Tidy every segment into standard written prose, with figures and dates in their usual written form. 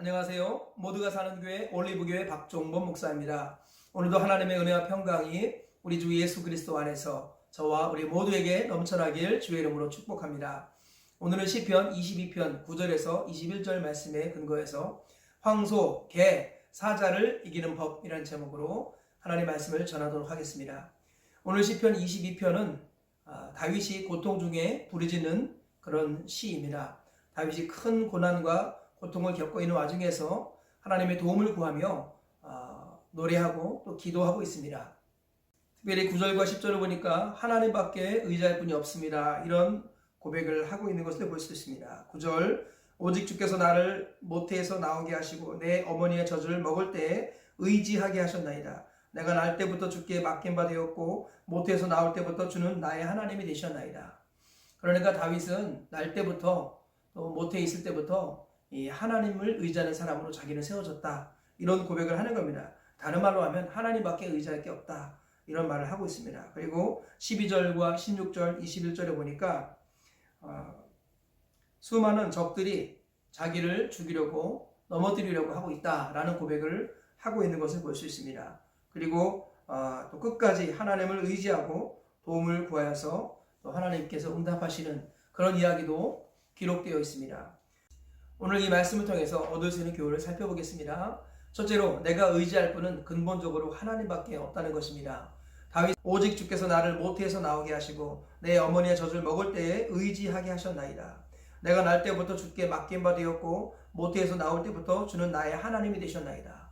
안녕하세요. 모두가 사는 교회 올리브교회 박종범 목사입니다. 오늘도 하나님의 은혜와 평강이 우리 주 예수 그리스도 안에서 저와 우리 모두에게 넘쳐나길 주의 이름으로 축복합니다. 오늘은 시편 22편 9절에서 21절 말씀에 근거해서 황소, 개, 사자를 이기는 법이라는 제목으로 하나님의 말씀을 전하도록 하겠습니다. 오늘 시편 22편은 다윗이 고통 중에 부르짖는 그런 시입니다. 다윗이 큰 고난과 고통을 겪고 있는 와중에서 하나님의 도움을 구하며 노래하고 또 기도하고 있습니다. 특별히 9절과 10절을 보니까 하나님밖에 의지할 분이 없습니다. 이런 고백을 하고 있는 것을 볼 수 있습니다. 9절 오직 주께서 나를 모태에서 나오게 하시고 내 어머니의 젖을 먹을 때에 의지하게 하셨나이다. 내가 날 때부터 주께 맡긴 바 되었고 모태에서 나올 때부터 주는 나의 하나님이 되셨나이다. 그러니까 다윗은 날 때부터 또 모태에 있을 때부터 이 하나님을 의지하는 사람으로 자기는 세워졌다. 이런 고백을 하는 겁니다. 다른 말로 하면 하나님밖에 의지할 게 없다. 이런 말을 하고 있습니다. 그리고 12절과 16절, 21절에 보니까 수많은 적들이 자기를 죽이려고 넘어뜨리려고 하고 있다라는 고백을 하고 있는 것을 볼 수 있습니다. 그리고 또 끝까지 하나님을 의지하고 도움을 구하여서 또 하나님께서 응답하시는 그런 이야기도 기록되어 있습니다. 오늘 이 말씀을 통해서 얻을 수 있는 교훈을 살펴보겠습니다. 첫째로 내가 의지할 분은 근본적으로 하나님밖에 없다는 것입니다. 다윗 오직 주께서 나를 모태에서 나오게 하시고 내 어머니의 젖을 먹을 때에 의지하게 하셨나이다. 내가 날 때부터 주께 맡긴 바 되었고 모태에서 나올 때부터 주는 나의 하나님이 되셨나이다.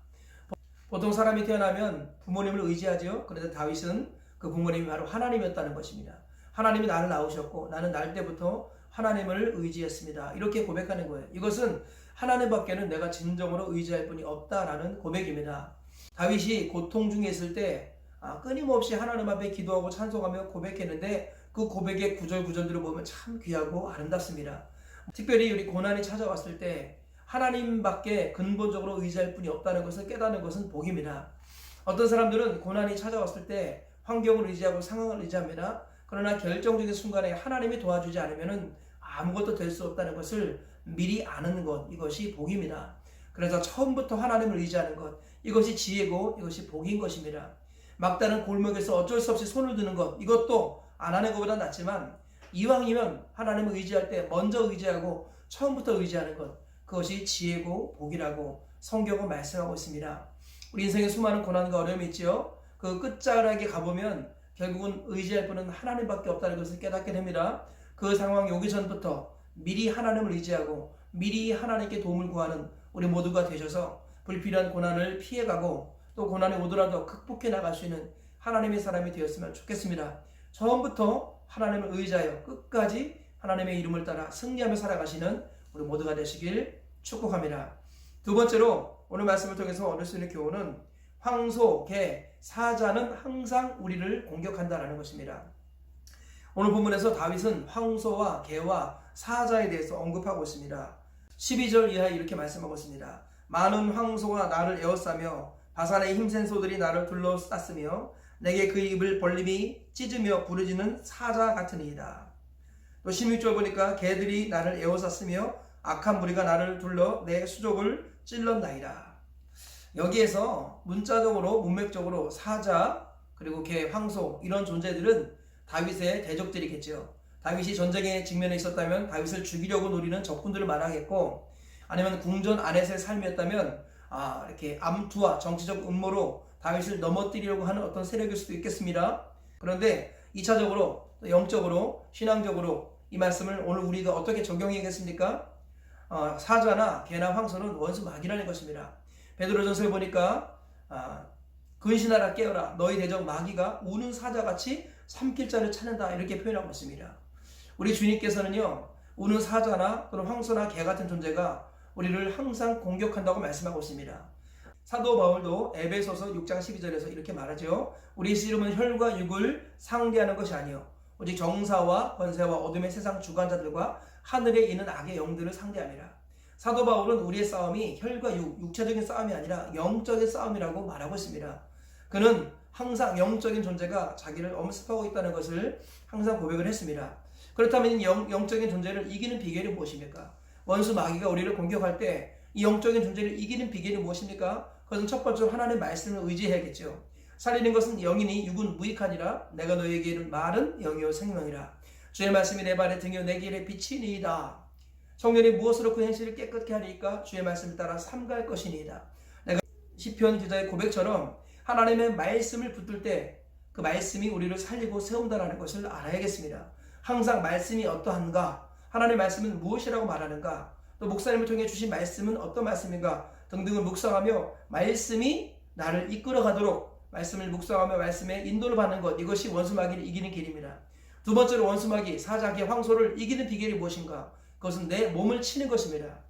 보통 사람이 태어나면 부모님을 의지하죠. 그런데 다윗은 그 부모님이 바로 하나님이었다는 것입니다. 하나님이 나를 낳으셨고 나는 날 때부터 하나님을 의지했습니다. 이렇게 고백하는 거예요. 이것은 하나님밖에는 내가 진정으로 의지할 분이 없다라는 고백입니다. 다윗이 고통 중에 있을 때 끊임없이 하나님 앞에 기도하고 찬송하며 고백했는데 그 고백의 구절구절들을 보면 참 귀하고 아름답습니다. 특별히 우리 고난이 찾아왔을 때 하나님밖에 근본적으로 의지할 분이 없다는 것을 깨닫는 것은 복입니다. 어떤 사람들은 고난이 찾아왔을 때 환경을 의지하고 상황을 의지합니다. 그러나 결정적인 순간에 하나님이 도와주지 않으면 아무것도 될 수 없다는 것을 미리 아는 것, 이것이 복입니다. 그래서 처음부터 하나님을 의지하는 것, 이것이 지혜고 이것이 복인 것입니다. 막다른 골목에서 어쩔 수 없이 손을 드는 것, 이것도 안 하는 것보다 낫지만 이왕이면 하나님을 의지할 때 먼저 의지하고 처음부터 의지하는 것, 그것이 지혜고 복이라고 성경은 말씀하고 있습니다. 우리 인생에 수많은 고난과 어려움이 있지요. 그 끝자락에 가보면 결국은 의지할 분은 하나님밖에 없다는 것을 깨닫게 됩니다. 그 상황이 오기 전부터 미리 하나님을 의지하고 미리 하나님께 도움을 구하는 우리 모두가 되셔서 불필요한 고난을 피해가고 또 고난이 오더라도 극복해 나갈 수 있는 하나님의 사람이 되었으면 좋겠습니다. 처음부터 하나님을 의지하여 끝까지 하나님의 이름을 따라 승리하며 살아가시는 우리 모두가 되시길 축복합니다. 두 번째로 오늘 말씀을 통해서 얻을 수 있는 교훈은 황소, 개, 사자는 항상 우리를 공격한다라는 것입니다. 오늘 본문에서 다윗은 황소와 개와 사자에 대해서 언급하고 있습니다. 12절 이하에 이렇게 말씀하고 있습니다. 많은 황소가 나를 에워싸며 바산의 힘센 소들이 나를 둘러쌌으며 내게 그 입을 벌림이 찢으며 부르짖는 사자 같으니이다. 또 16절 보니까 개들이 나를 에워쌌으며 악한 무리가 나를 둘러 내 수족을 찔렀나이다. 여기에서 문자적으로 문맥적으로 사자 그리고 개, 황소 이런 존재들은 다윗의 대적들이겠죠. 다윗이 전쟁에 직면해 있었다면 다윗을 죽이려고 노리는 적군들을 말하겠고 아니면 궁전 안에서의 삶이었다면 이렇게 암투와 정치적 음모로 다윗을 넘어뜨리려고 하는 어떤 세력일 수도 있겠습니다. 그런데 2차적으로 영적으로 신앙적으로 이 말씀을 오늘 우리가 어떻게 적용해야겠습니까? 사자나 개나 황소는 원수 마귀라는 것입니다. 베드로전서에 보니까 근신하라 깨어라 너희 대적 마귀가 우는 사자같이 삼킬 자를 찾는다 이렇게 표현하고 있습니다. 우리 주님께서는요 우는 사자나 또는 황소나 개 같은 존재가 우리를 항상 공격한다고 말씀하고 있습니다. 사도 바울도 에베소서 6장 12절에서 이렇게 말하죠. 우리 씨름은 혈과 육을 상대하는 것이 아니요 오직 정사와 권세와 어둠의 세상 주관자들과 하늘에 있는 악의 영들을 상대합니다. 사도 바울은 우리의 싸움이 혈과 육체적인 싸움이 아니라 영적인 싸움이라고 말하고 있습니다. 그는 항상 영적인 존재가 자기를 엄습하고 있다는 것을 항상 고백을 했습니다. 그렇다면 영적인 존재를 이기는 비결이 무엇입니까? 원수 마귀가 우리를 공격할 때 이 영적인 존재를 이기는 비결이 무엇입니까? 그것은 첫 번째로 하나님의 말씀을 의지해야겠죠. 살리는 것은 영이니 육은 무익하니라. 내가 너희에게 이른 말은 영이요 생명이라. 주의 말씀이 내 발에 등이요 내 길에 빛이니이다. 성령이 무엇으로 그 행실을 깨끗게 하리까? 주의 말씀을 따라 삼갈 것이니이다. 내가 시편 기자의 고백처럼 하나님의 말씀을 붙들 때 그 말씀이 우리를 살리고 세운다는 것을 알아야겠습니다. 항상 말씀이 어떠한가? 하나님의 말씀은 무엇이라고 말하는가? 또 목사님을 통해 주신 말씀은 어떤 말씀인가? 등등을 묵상하며 말씀이 나를 이끌어가도록 말씀을 묵상하며 말씀의 인도를 받는 것, 이것이 원수마귀를 이기는 길입니다. 두 번째로 원수마귀 사자기의 황소를 이기는 비결이 무엇인가? 그것은 내 몸을 치는 것입니다.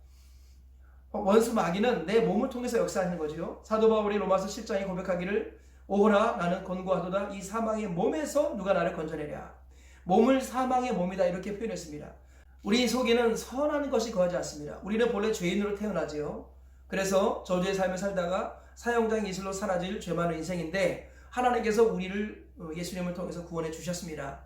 원수마귀는 내 몸을 통해서 역사하는 거죠. 사도 바울이 로마서 10장에 고백하기를 오호라 나는 권고하도다 이 사망의 몸에서 누가 나를 건져내랴. 몸을 사망의 몸이다 이렇게 표현했습니다. 우리 속에는 선한 것이 거하지 않습니다. 우리는 본래 죄인으로 태어나지요. 그래서 저주의 삶을 살다가 사형장 이슬로 사라질 죄 많은 인생인데 하나님께서 우리를 예수님을 통해서 구원해 주셨습니다.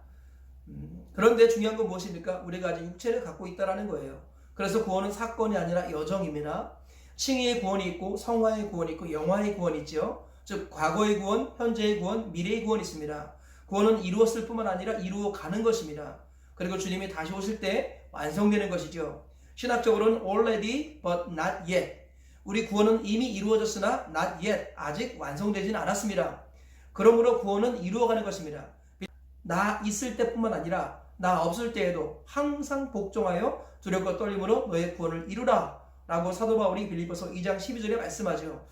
그런데 중요한 건 무엇입니까? 우리가 아직 육체를 갖고 있다는 거예요. 그래서 구원은 사건이 아니라 여정입니다. 칭의의 구원이 있고 성화의 구원이 있고 영화의 구원이 있죠. 즉 과거의 구원, 현재의 구원, 미래의 구원이 있습니다. 구원은 이루었을 뿐만 아니라 이루어가는 것입니다. 그리고 주님이 다시 오실 때 완성되는 것이죠. 신학적으로는 already but not yet. 우리 구원은 이미 이루어졌으나 not yet. 아직 완성되지는 않았습니다. 그러므로 구원은 이루어가는 것입니다. 나 있을 때뿐만 아니라 나 없을 때에도 항상 복종하여 두렵고 떨림으로 너의 구원을 이루라 라고 사도 바울이 빌립보서 2장 12절에 말씀하죠.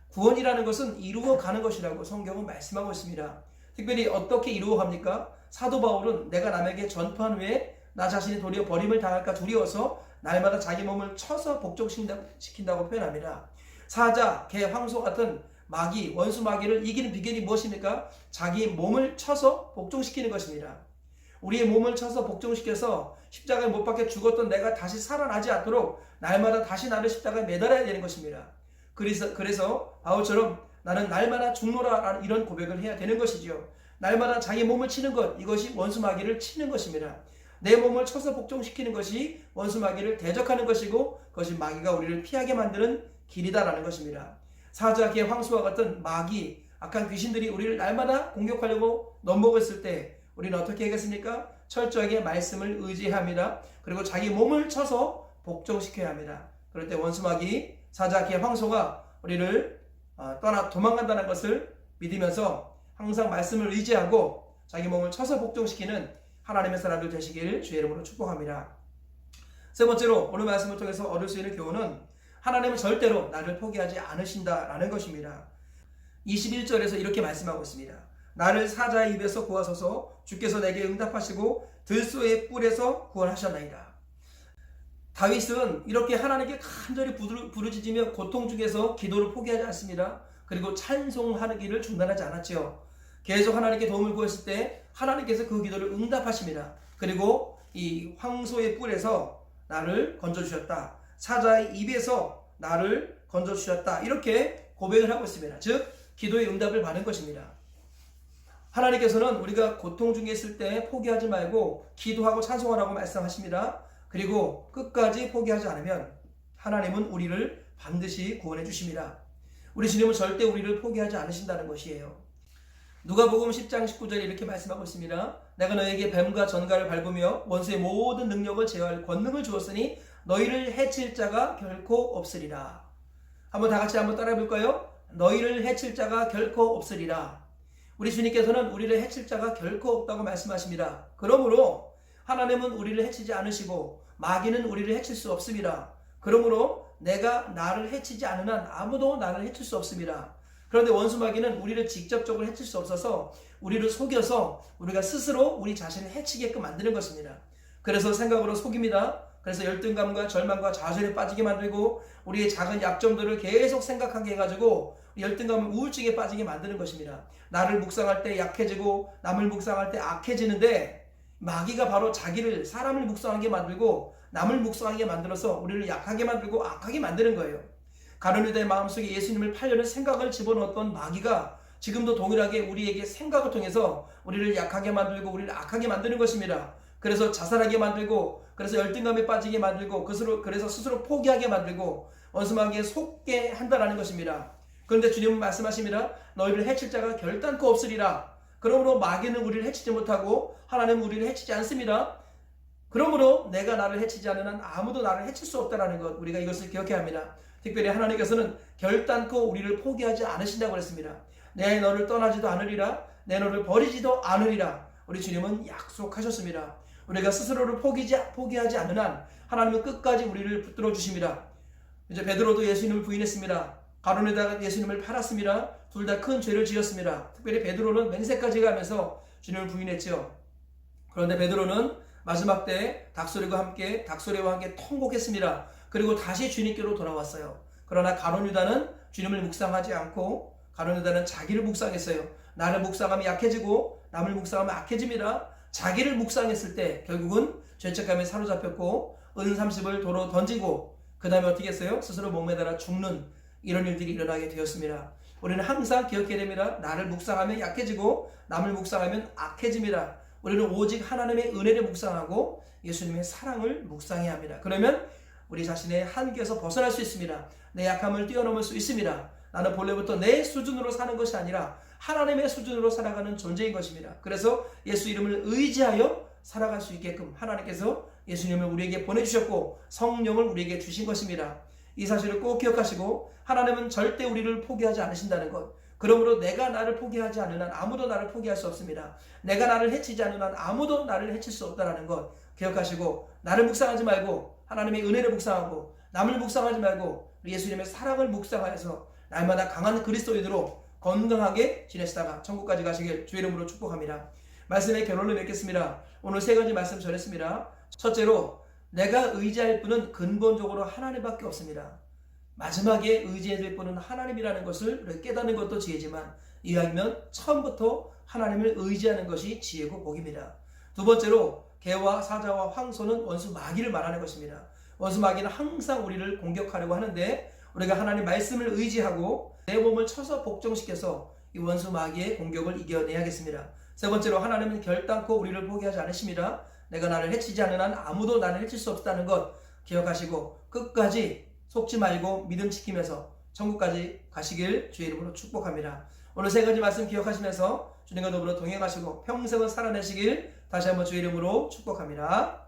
구원이라는 것은 이루어가는 것이라고 성경은 말씀하고 있습니다. 특별히 어떻게 이루어갑니까? 사도 바울은 내가 남에게 전파한 후에 나 자신이 도리어 버림을 당할까 두려워서 날마다 자기 몸을 쳐서 복종시킨다고 표현합니다. 사자, 개, 황소 같은 마귀, 원수 마귀를 이기는 비결이 무엇입니까? 자기 몸을 쳐서 복종시키는 것입니다. 우리의 몸을 쳐서 복종시켜서 십자가에 못 박혀 죽었던 내가 다시 살아나지 않도록 날마다 다시 나를 십자가에 매달아야 되는 것입니다. 그래서 바울처럼 나는 날마다 죽노라 이런 고백을 해야 되는 것이죠. 날마다 자기 몸을 치는 것, 이것이 원수 마귀를 치는 것입니다. 내 몸을 쳐서 복종시키는 것이 원수 마귀를 대적하는 것이고 그것이 마귀가 우리를 피하게 만드는 길이다라는 것입니다. 사자, 개, 황소와 같은 마귀, 악한 귀신들이 우리를 날마다 공격하려고 넘보겠을 때 우리는 어떻게 하겠습니까? 철저하게 말씀을 의지합니다. 그리고 자기 몸을 쳐서 복종시켜야 합니다. 그럴 때 원수 마귀, 사자, 개, 황소가 우리를 떠나 도망간다는 것을 믿으면서 항상 말씀을 의지하고 자기 몸을 쳐서 복종시키는 하나님의 사람들 되시길 주의 이름으로 축복합니다. 세 번째로 오늘 말씀을 통해서 얻을 수 있는 교훈은 하나님은 절대로 나를 포기하지 않으신다라는 것입니다. 21절에서 이렇게 말씀하고 있습니다. 나를 사자의 입에서 구하소서 주께서 내게 응답하시고 들소의 뿔에서 구원하셨나이다. 다윗은 이렇게 하나님께 간절히 부르짖으며 고통 중에서 기도를 포기하지 않습니다. 그리고 찬송하기를 중단하지 않았죠. 계속 하나님께 도움을 구했을 때 하나님께서 그 기도를 응답하십니다. 그리고 이 황소의 뿔에서 나를 건져주셨다. 사자의 입에서 나를 건져주셨다. 이렇게 고백을 하고 있습니다. 즉 기도의 응답을 받은 것입니다. 하나님께서는 우리가 고통 중에 있을 때 포기하지 말고 기도하고 찬송하라고 말씀하십니다. 그리고 끝까지 포기하지 않으면 하나님은 우리를 반드시 구원해 주십니다. 우리 주님은 절대 우리를 포기하지 않으신다는 것이에요. 누가복음 10장 19절에 이렇게 말씀하고 있습니다. 내가 너에게 뱀과 전갈을 밟으며 원수의 모든 능력을 제어할 권능을 주었으니 너희를 해칠 자가 결코 없으리라. 한번 다 같이 한번 따라해 볼까요? 너희를 해칠 자가 결코 없으리라. 우리 주님께서는 우리를 해칠 자가 결코 없다고 말씀하십니다. 그러므로 하나님은 우리를 해치지 않으시고 마귀는 우리를 해칠 수 없습니다. 그러므로 내가 나를 해치지 않는 한 아무도 나를 해칠 수 없습니다. 그런데 원수 마귀는 우리를 직접적으로 해칠 수 없어서 우리를 속여서 우리가 스스로 우리 자신을 해치게끔 만드는 것입니다. 그래서 생각으로 속입니다. 그래서 열등감과 절망과 좌절에 빠지게 만들고 우리의 작은 약점들을 계속 생각하게 해가지고 열등감을 우울증에 빠지게 만드는 것입니다. 나를 묵상할 때 약해지고 남을 묵상할 때 악해지는데 마귀가 바로 자기를 사람을 묵상하게 만들고 남을 묵상하게 만들어서 우리를 약하게 만들고 악하게 만드는 거예요. 가룟 유다의 마음속에 예수님을 팔려는 생각을 집어넣었던 마귀가 지금도 동일하게 우리에게 생각을 통해서 우리를 약하게 만들고 우리를 악하게 만드는 것입니다. 그래서 자살하게 만들고 그래서 열등감에 빠지게 만들고 그래서 스스로 포기하게 만들고 원수 마귀에 속게 한다라는 것입니다. 그런데 주님은 말씀하십니다. 너희를 해칠 자가 결단코 없으리라. 그러므로 마귀는 우리를 해치지 못하고 하나님은 우리를 해치지 않습니다. 그러므로 내가 나를 해치지 않는 한 아무도 나를 해칠 수 없다는 것, 우리가 이것을 기억해야 합니다. 특별히 하나님께서는 결단코 우리를 포기하지 않으신다고 했습니다. 내 너를 떠나지도 않으리라. 내 너를 버리지도 않으리라. 우리 주님은 약속하셨습니다. 우리가 스스로를 포기하지 않는 한 하나님은 끝까지 우리를 붙들어 주십니다. 이제 베드로도 예수님을 부인했습니다. 가룟유다가 예수님을 팔았습니다. 둘 다 큰 죄를 지었습니다. 특별히 베드로는 맹세까지 가면서 주님을 부인했죠. 그런데 베드로는 마지막 때 닭소리와 함께 통곡했습니다. 그리고 다시 주님께로 돌아왔어요. 그러나 가룟유다는 주님을 묵상하지 않고 가룟유다는 자기를 묵상했어요. 나를 묵상하면 약해지고 남을 묵상하면 악해집니다. 자기를 묵상했을 때 결국은 죄책감에 사로잡혔고 은 30을 도로 던지고 그 다음에 어떻게 했어요? 스스로 목매달아 죽는 이런 일들이 일어나게 되었습니다. 우리는 항상 기억해야 됩니다. 나를 묵상하면 약해지고 남을 묵상하면 악해집니다. 우리는 오직 하나님의 은혜를 묵상하고 예수님의 사랑을 묵상해야 합니다. 그러면 우리 자신의 한계에서 벗어날 수 있습니다. 내 약함을 뛰어넘을 수 있습니다. 나는 본래부터 내 수준으로 사는 것이 아니라 하나님의 수준으로 살아가는 존재인 것입니다. 그래서 예수 이름을 의지하여 살아갈 수 있게끔 하나님께서 예수님을 우리에게 보내주셨고 성령을 우리에게 주신 것입니다. 이 사실을 꼭 기억하시고 하나님은 절대 우리를 포기하지 않으신다는 것, 그러므로 내가 나를 포기하지 않는 한 아무도 나를 포기할 수 없습니다. 내가 나를 해치지 않는 한 아무도 나를 해칠 수 없다는 것 기억하시고 나를 묵상하지 말고 하나님의 은혜를 묵상하고 남을 묵상하지 말고 예수님의 사랑을 묵상하여서 날마다 강한 그리스도인으로 건강하게 지내시다가 천국까지 가시길 주의 이름으로 축복합니다. 말씀의 결론을 맺겠습니다. 오늘 세 가지 말씀 전했습니다. 첫째로 내가 의지할 분은 근본적으로 하나님밖에 없습니다. 마지막에 의지해야 될 분은 하나님이라는 것을 깨닫는 것도 지혜지만 이왕이면 처음부터 하나님을 의지하는 것이 지혜고 복입니다. 두 번째로 개와 사자와 황소는 원수 마귀를 말하는 것입니다. 원수 마귀는 항상 우리를 공격하려고 하는데 우리가 하나님 말씀을 의지하고 내 몸을 쳐서 복종시켜서 이 원수 마귀의 공격을 이겨내야겠습니다. 세 번째로 하나님은 결단코 우리를 포기하지 않으십니다. 내가 나를 해치지 않는 한 아무도 나를 해칠 수 없다는 것 기억하시고 끝까지 속지 말고 믿음 지키면서 천국까지 가시길 주의 이름으로 축복합니다. 오늘 세 가지 말씀 기억하시면서 주님과 더불어 동행하시고 평생을 살아내시길 다시 한번 주의 이름으로 축복합니다.